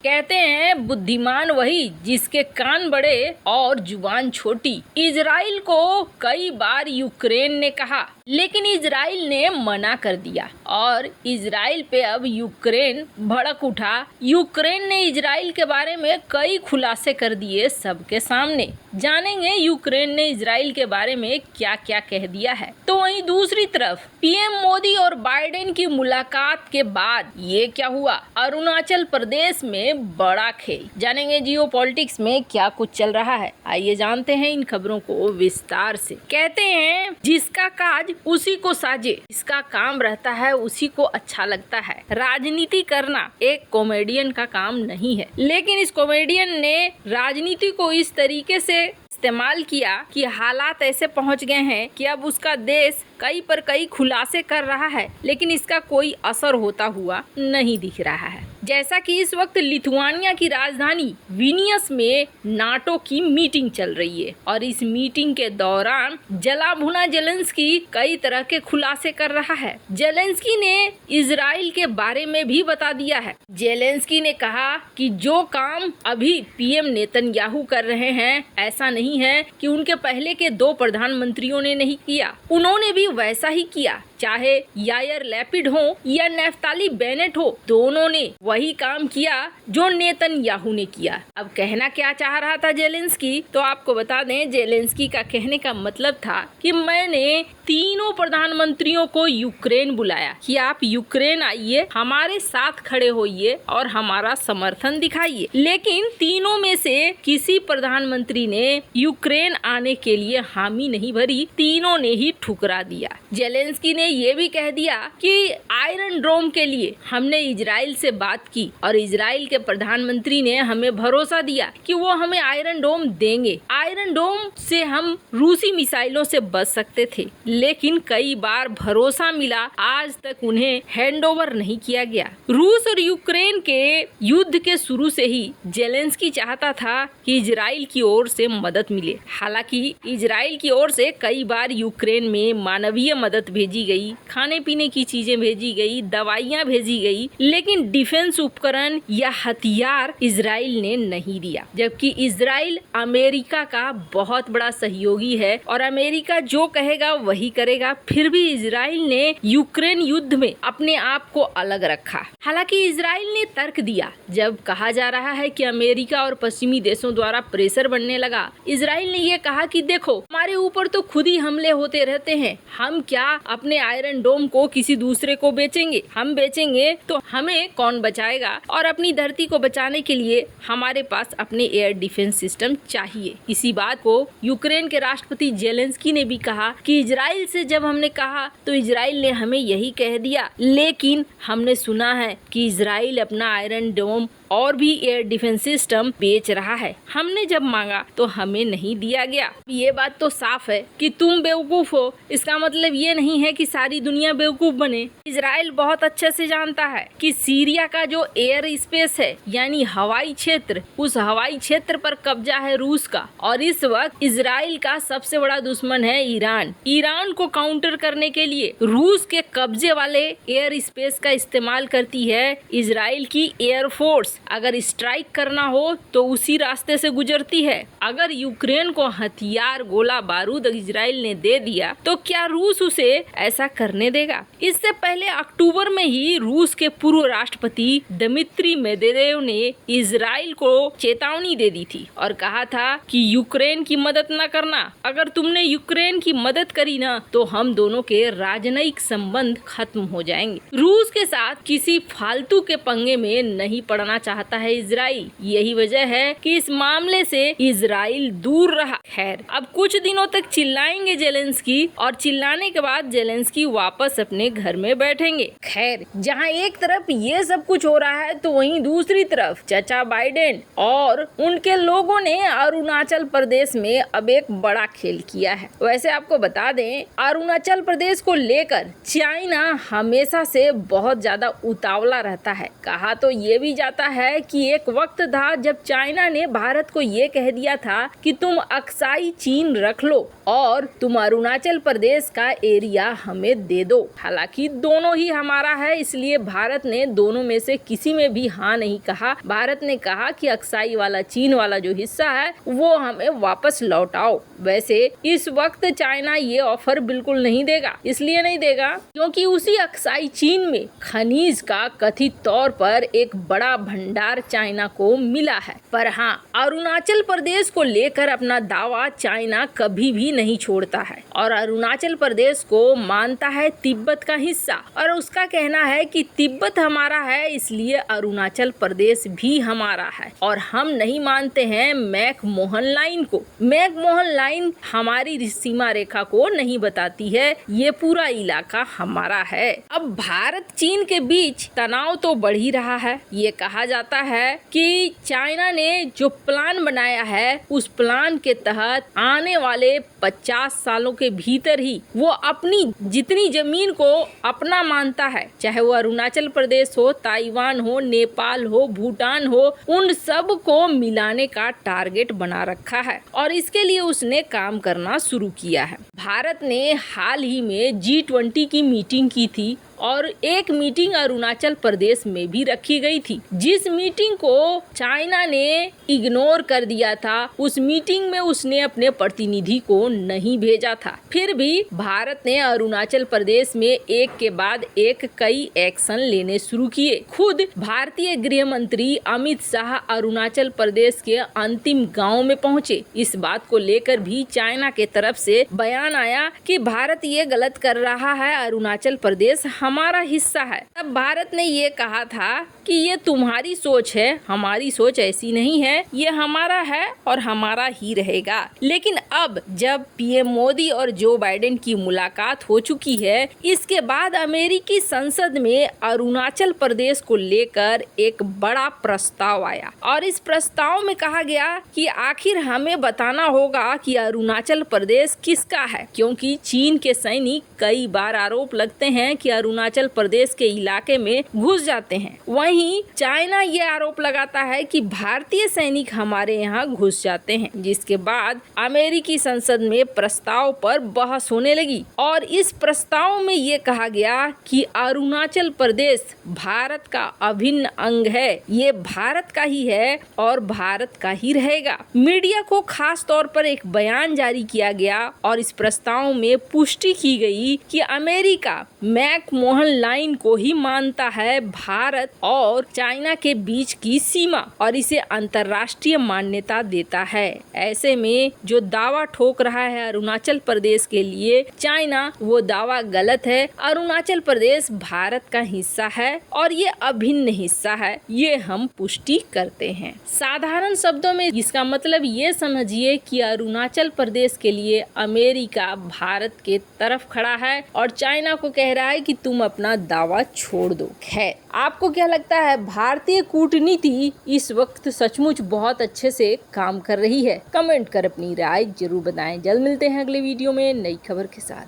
कहते हैं बुद्धिमान वही जिसके कान बड़े और जुबान छोटी। इजराइल को कई बार यूक्रेन ने कहा, लेकिन इजराइल ने मना कर दिया और इजराइल पे अब यूक्रेन भड़क उठा। यूक्रेन ने इजराइल के बारे में कई खुलासे कर दिए सबके सामने। जानेंगे यूक्रेन ने इजराइल के बारे में क्या क्या कह दिया है। तो वहीं दूसरी तरफ पीएम मोदी और बाइडेन की मुलाकात के बाद ये क्या हुआ, अरुणाचल प्रदेश में बड़ा खेल। जानेंगे जियोपॉलिटिक्स में क्या कुछ चल रहा है। आइए जानते हैं इन खबरों को विस्तार से। कहते हैं जिसका काज उसी को साजे, इसका काम रहता है उसी को अच्छा लगता है। राजनीति करना एक कॉमेडियन का काम नहीं है, लेकिन इस कॉमेडियन ने राजनीति को इस तरीके से इस्तेमाल किया कि हालात ऐसे पहुंच गए हैं कि अब उसका देश कई पर कई खुलासे कर रहा है, लेकिन इसका कोई असर होता हुआ नहीं दिख रहा है। जैसा कि इस वक्त लिथुआनिया की राजधानी विनियस में नाटो की मीटिंग चल रही है और इस मीटिंग के दौरान जला भुना जेलेंस्की कई तरह के खुलासे कर रहा है। जेलेंस्की ने इजराइल के बारे में भी बता दिया है। जेलेंस्की ने कहा कि जो काम अभी पीएम नेतन्याहू कर रहे हैं, ऐसा नहीं है कि उनके पहले के 2 प्रधानमंत्रियों ने नहीं किया, उन्होंने भी वैसा ही किया। चाहे यायर लैपिड हो या नेफ्ताली बेनेट हो, दोनों ने वही काम किया जो नेतन्याहू ने किया। अब कहना क्या चाह रहा था जेलेंस्की, तो आपको बता दें जेलेंस्की का कहने का मतलब था कि मैंने तीनों प्रधानमंत्रियों को यूक्रेन बुलाया कि आप यूक्रेन आइए, हमारे साथ खड़े होइए और हमारा समर्थन दिखाइए। लेकिन तीनों में से किसी प्रधानमंत्री ने यूक्रेन आने के लिए हामी नहीं भरी, तीनों ने ही ठुकरा दिया। जेलेंस्की ने ये भी कह दिया कि आयरन डोम के लिए हमने इजराइल से बात की और इजराइल के प्रधानमंत्री ने हमें भरोसा दिया कि वो हमें आयरन डोम देंगे। आयरन डोम से हम रूसी मिसाइलों से बच सकते थे, लेकिन कई बार भरोसा मिला, आज तक उन्हें हैंडओवर नहीं किया गया। रूस और यूक्रेन के युद्ध के शुरू से ही जेलेंस्की चाहता था कि इजराइल की ओर से मदद मिले। हालांकि इजराइल की ओर से कई बार यूक्रेन में मानवीय मदद भेजी गई, खाने पीने की चीजें भेजी गई, दवाइयां भेजी गई, लेकिन डिफेंस उपकरण या हथियार इजराइल ने नहीं दिया। जबकि इजराइल अमेरिका का बहुत बड़ा सहयोगी है और अमेरिका जो कहेगा वही करेगा, फिर भी इजराइल ने यूक्रेन युद्ध में अपने आप को अलग रखा। हालांकि इजराइल ने तर्क दिया, जब कहा जा रहा है कि अमेरिका और पश्चिमी देशों द्वारा प्रेशर बनने लगा, इजराइल ने ये कहा कि देखो हमारे ऊपर तो खुद ही हमले होते रहते हैं, हम क्या अपने आयरन डोम को किसी दूसरे को बेचेंगे? हम बेचेंगे तो हमें कौन बचाएगा? और अपनी धरती को बचाने के लिए हमारे पास अपने एयर डिफेंस सिस्टम चाहिए। इसी बात को यूक्रेन के राष्ट्रपति जेलेंस्की ने भी कहा कि इजराइल से जब हमने कहा तो इजराइल ने हमें यही कह दिया, लेकिन हमने सुना है कि इजराइल अपना आयरन डोम और भी एयर डिफेंस सिस्टम बेच रहा है, हमने जब मांगा तो हमें नहीं दिया गया। ये बात तो साफ है कि तुम बेवकूफ हो, इसका मतलब ये नहीं है कि सारी दुनिया बेवकूफ बने। इजराइल बहुत अच्छे से जानता है कि सीरिया का जो एयर स्पेस है यानी हवाई क्षेत्र, उस हवाई क्षेत्र पर कब्जा है रूस का और इस वक्त इजराइल का सबसे बड़ा दुश्मन है ईरान। ईरान को काउंटर करने के लिए रूस के कब्जे वाले एयर स्पेस का इस्तेमाल करती है इजराइल की एयरफोर्स। अगर स्ट्राइक करना हो तो उसी रास्ते से गुजरती है। अगर यूक्रेन को हथियार, गोला बारूद इजराइल ने दे दिया तो क्या रूस उसे ऐसा करने देगा? इससे पहले अक्टूबर में ही रूस के पूर्व राष्ट्रपति दमित्री मेदवेदेव ने इजराइल को चेतावनी दे दी थी और कहा था कि यूक्रेन की मदद न करना, अगर तुमने यूक्रेन की मदद करी ना तो हम दोनों के राजनयिक संबंध खत्म हो जाएंगे। रूस के साथ किसी फालतू के पंगे में नहीं पड़ना चाहता है इजराइल, यही वजह है कि इस मामले से इजराइल दूर रहा। खैर, अब कुछ दिनों तक चिल्लाएंगे जेलेंस्की और चिल्लाने के बाद जेलेंस्की वापस अपने घर में बैठेंगे। खैर, जहां एक तरफ ये सब कुछ हो रहा है तो वहीं दूसरी तरफ चाचा बाइडेन और उनके लोगों ने अरुणाचल प्रदेश में अब एक बड़ा खेल किया है। वैसे आपको बता दें, अरुणाचल प्रदेश को लेकर चाइना हमेशा से बहुत ज्यादा उतावला रहता है। कहा तो ये भी जाता है कि एक वक्त था जब चाइना ने भारत को ये कह दिया था कि तुम अक्साई चीन रख लो और तुम अरुणाचल प्रदेश का एरिया हम हमें दे दो। हालांकि दोनों ही हमारा है, इसलिए भारत ने दोनों में से किसी में भी हाँ नहीं कहा। भारत ने कहा कि अक्साई वाला चीन वाला जो हिस्सा है वो हमें वापस लौटाओ। वैसे इस वक्त चाइना ये ऑफर बिल्कुल नहीं देगा। इसलिए नहीं देगा क्योंकि उसी अक्साई चीन में खनिज का कथित तौर पर एक बड़ा भंडार चाइना को मिला है। पर हाँ, अरुणाचल प्रदेश को लेकर अपना दावा चाइना कभी भी नहीं छोड़ता है और अरुणाचल प्रदेश को मानता है तिब्बत का हिस्सा और उसका कहना है कि तिब्बत हमारा है, इसलिए अरुणाचल प्रदेश भी हमारा है। और हम नहीं मानते हैं मैक-मोहन लाइन को। मैक-मोहन लाइन हमारी सीमा रेखा को नहीं बताती है, ये पूरा इलाका हमारा है। अब भारत चीन के बीच तनाव तो बढ़ ही रहा है। ये कहा जाता है कि चाइना ने जो प्लान बनाया है उस प्लान के तहत आने वाले 50 सालों के भीतर ही वो अपनी जितनी जमीन को अपना मानता है, चाहे वो अरुणाचल प्रदेश हो, ताइवान हो, नेपाल हो, भूटान हो, उन सब को मिलाने का टारगेट बना रखा है और इसके लिए उसने काम करना शुरू किया है। भारत ने हाल ही में G20 की मीटिंग की थी और एक मीटिंग अरुणाचल प्रदेश में भी रखी गई थी। जिस मीटिंग को चाइना ने इग्नोर कर दिया था, उस मीटिंग में उसने अपने प्रतिनिधि को नहीं भेजा था। फिर भी भारत ने अरुणाचल प्रदेश में एक के बाद एक कई एक्शन लेने शुरू किए। खुद भारतीय गृह मंत्री अमित शाह अरुणाचल प्रदेश के अंतिम गांव में पहुंचे। इस बात को लेकर भी चाइना के तरफ से बयान आया कि भारत ये गलत कर रहा है, अरुणाचल प्रदेश हमारा हिस्सा है। तब भारत ने ये कहा था कि ये तुम्हारी सोच है, हमारी सोच ऐसी नहीं है, ये हमारा है और हमारा ही रहेगा। लेकिन अब जब पीएम मोदी और जो बाइडेन की मुलाकात हो चुकी है, इसके बाद अमेरिकी संसद में अरुणाचल प्रदेश को लेकर एक बड़ा प्रस्ताव आया और इस प्रस्ताव में कहा गया कि आखिर हमें बताना होगा कि अरुणाचल प्रदेश किसका है, क्योंकि चीन के सैनिक कई बार आरोप लगते हैं कि अरुणाचल प्रदेश के इलाके में घुस जाते हैं। वहीं चाइना ये आरोप लगाता है कि भारतीय सैनिक हमारे यहाँ घुस जाते हैं, जिसके बाद अमेरिकी संसद में प्रस्ताव पर बहस होने लगी और इस प्रस्ताव में ये कहा गया कि अरुणाचल प्रदेश भारत का अभिन्न अंग है, ये भारत का ही है और भारत का ही रहेगा। मीडिया को खास तौर पर एक बयान जारी किया गया और इस प्रस्ताव में पुष्टि की गई कि अमेरिका मैक-मोहन लाइन को ही मानता है भारत और चाइना के बीच की सीमा और इसे अंतर्राष्ट्रीय मान्यता देता है। ऐसे में जो दावा ठोक रहा है अरुणाचल प्रदेश के लिए चाइना, वो दावा गलत है। अरुणाचल प्रदेश भारत का हिस्सा है और ये अभिन्न हिस्सा है, ये हम पुष्टि करते हैं। साधारण शब्दों में इसका मतलब ये समझिए कि अरुणाचल प्रदेश के लिए अमेरिका भारत के तरफ खड़ा है और चाइना को कह रहा है कि तुम अपना दावा छोड़ दो। खैर, आपको क्या लगता है? भारतीय कूटनीति इस वक्त सचमुच बहुत अच्छे से काम कर रही है? कमेंट कर अपनी राय जरूर बताएं। जल्द मिलते हैं अगले वीडियो में नई खबर के साथ।